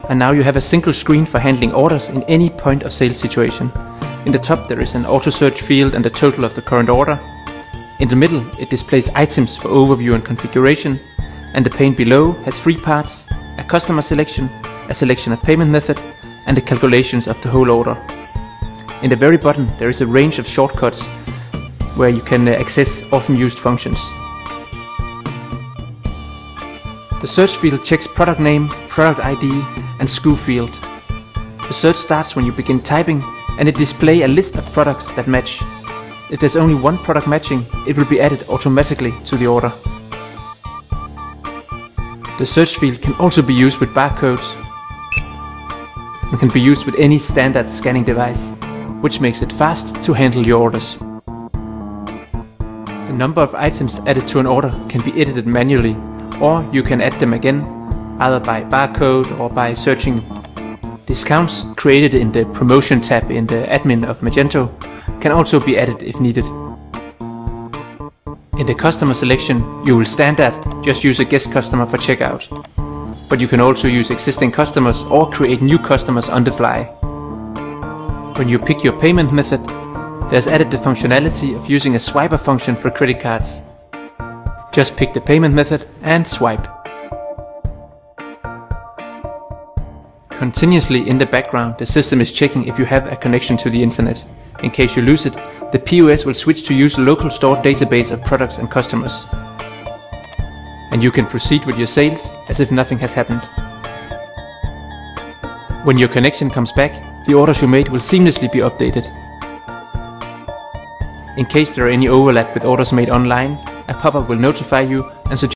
and now you have a single screen for handling orders in any point of sale situation. In the top there is an auto search field and the total of the current order. In the middle it displays items for overview and configuration, and the pane below has three parts: a customer selection, a selection of payment method, and the calculations of the whole order. In the very bottom there is a range of shortcuts where you can access often used functions. The search field checks product name, product ID and SKU field. The search starts when you begin typing, and it displays a list of products that match. If there's only one product matching, it will be added automatically to the order. The search field can also be used with barcodes. It can be used with any standard scanning device, which makes it fast to handle your orders. The number of items added to an order can be edited manually, or you can add them again, either by barcode or by searching. Discounts created in the promotion tab in the admin of Magento can also be added if needed. In the customer selection, you will standard just use a guest customer for checkout. But you can also use existing customers or create new customers on the fly. When you pick your payment method, there's added the functionality of using a swiper function for credit cards. Just pick the payment method and swipe. Continuously in the background, the system is checking if you have a connection to the internet. In case you lose it, the POS will switch to use a local stored database of products and customers. And you can proceed with your sales as if nothing has happened. When your connection comes back, the orders you made will seamlessly be updated. In case there are any overlap with orders made online, a pop-up will notify you and suggest